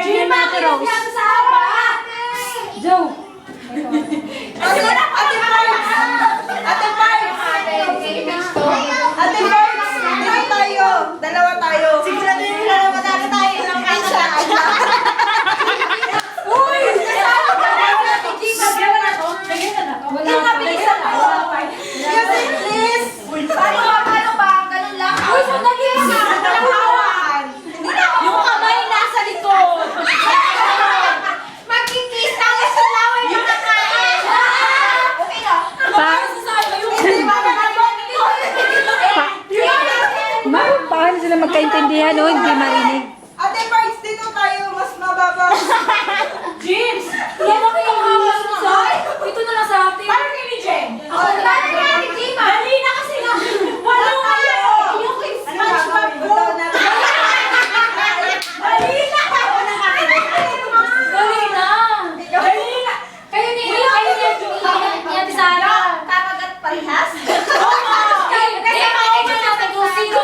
partner natin, Rose. Joe. Ate Parks, dalawa tayo. Dalawa tayo. Sigurado yung dalawa tayo. Isa. Uy! Wala pa. Music, please! Paano ba? Ganun lang. Uy, sandali na. Yung kamay nasa likod. Magkikis tayo sa laway ng kakain. Okay na. Paano sila magkaintindihan o hindi marinig? Ate Parks, dito tayo. Mas mababa. James! Yan ako yung hawas mo sa... Ito na lang sa atin. Parang kay ni Jen. Parang kay ni Jima. Dali na kasi na. Wala kayo. Yung kay Ano gagawin? Ito na. Dali na. Dali na. Kayo ni Ate Sara. Kakagat parehas. Sino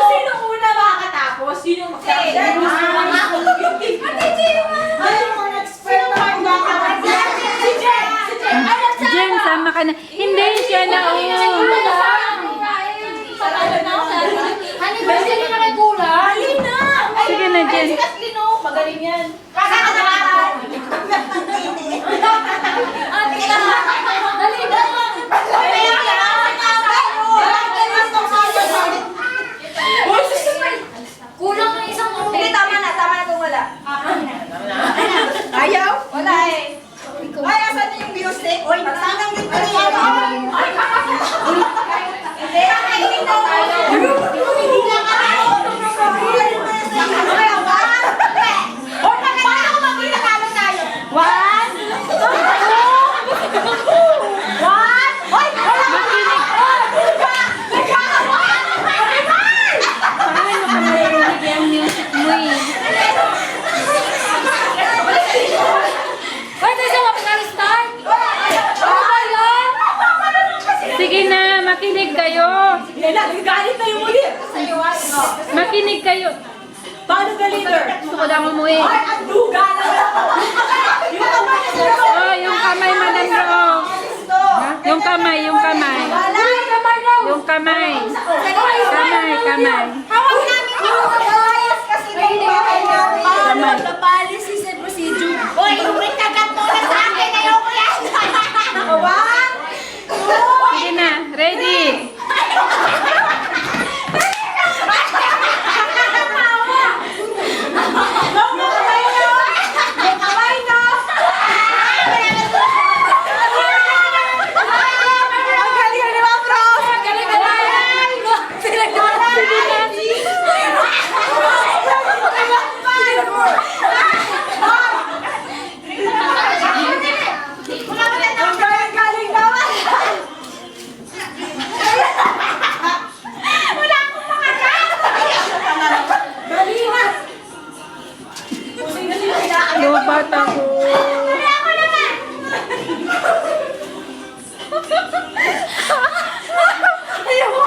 una makakatapos? Sino magkakatapos? Jen, sama ka na. Hindi, siya na. Sige na, Jen. Magaling yan. Kulang ng isang Hindi, tama na kung wala. Ayaw? Wala eh. Ay, asan na yung music? Oy, magsanang din pa rin. Hindi, nakainin na tayo. Sige na, makinig kayo. Galit na yung muli. Makinig kayo. Paano the leader? Gusto ko lang umuwi. Ay, ang duga na lang. Yung kamay na sila. Oh, yung kamay, Madam Rose. Yung kamay, yung kamay. Wala, yung kamay daw. Yung kamay. Kamay. Hawak namin yung kamay. Kasi may bahay namin. Kamay. Policy and procedure. Uy, yung kagat mo na sa akin. Ayoko yan. One, two. Sige na, ready. Lubat ako.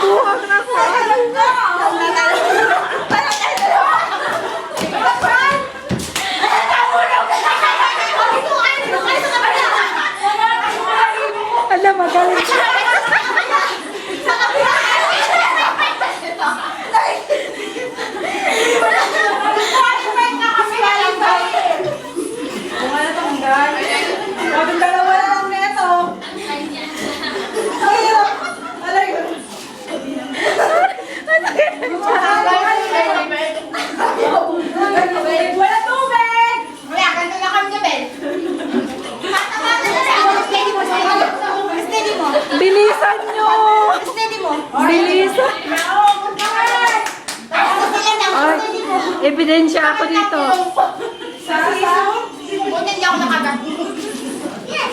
Buhag na ko. Alam, magaling siya. Bagong dalawa na lang neto. Ayun. Alay. Wala tubig! Wala, ganito na kami gabi. Steady mo. Steady mo. Bilisan nyo. Steady mo. Bilisan. Ay, ebidensya ako dito. Buti hindi ako nakagat. Yes!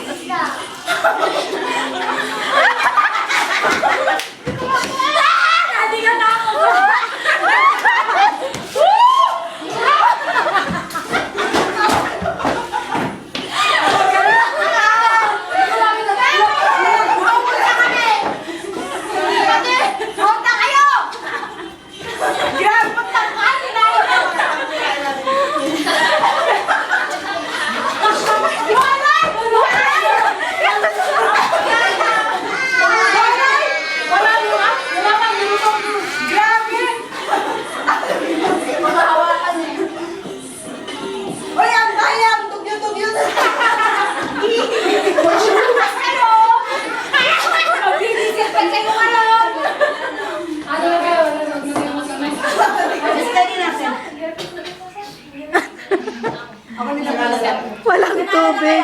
Hindi ka na ako. Walang tubig.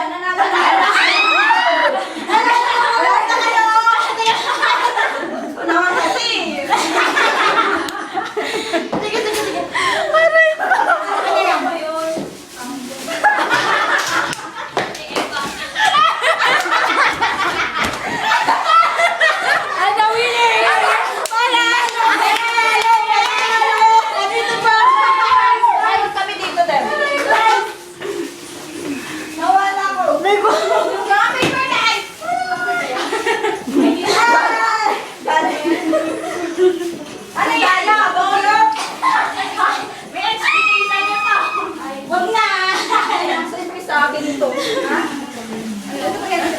Kami dito, Deb. Nawala ko. Kami pa na. Ano yan? May expectation niya pa. Wag na. Siyempre sa akin ito.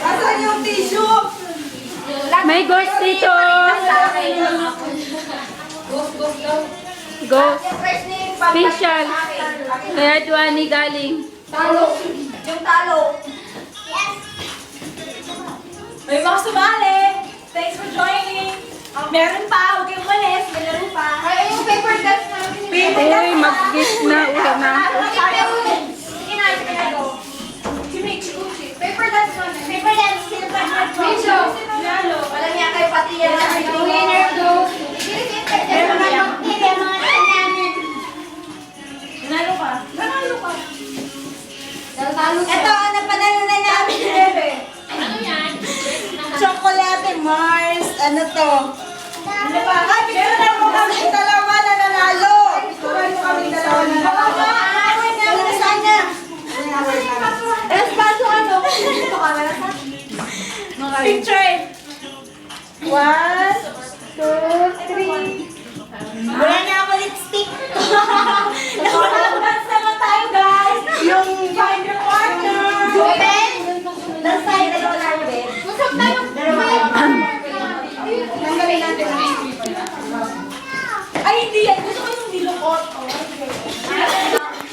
Asan yung tissue? May ghost dito. Ghost. Yung first name, Special. Kaya Duani galing. Talo. Yung talo. May mga sumali. Thanks for joining. Meron pa. Huwag kayong malis. May laro pa. Ay, yung paper cuts namin. Uy, mag-gift na. Uwi na. Sige na, sige na. Si Mitch, Gucci. Paper cuts namin. Paper cuts. Sino pa? Mitch. Lalo. Wala niya kay pati yan. Winner goes. Meron na yung nanalo ka. Nanalo ka. Ito, ano panalo na namin, bebe? Ano yan? Chocolate Mars. Ano to? Ano ba? Ay, picturean mo kami dalawa na nanalo. Picturean mo kami dalawa na nanalo. Wala sana. Espaso ano? Dito ka, wala sa? Picture. 1, 2, 3. Wala na ako lipstick. Nakapag-dance naman tayo, guys. Yung find your partner. Ben? Dance tayo, dalawa lang, Ben. Usap tayo. Tanggalin natin. Ay, hindi yan. Gusto ko yung nilukot.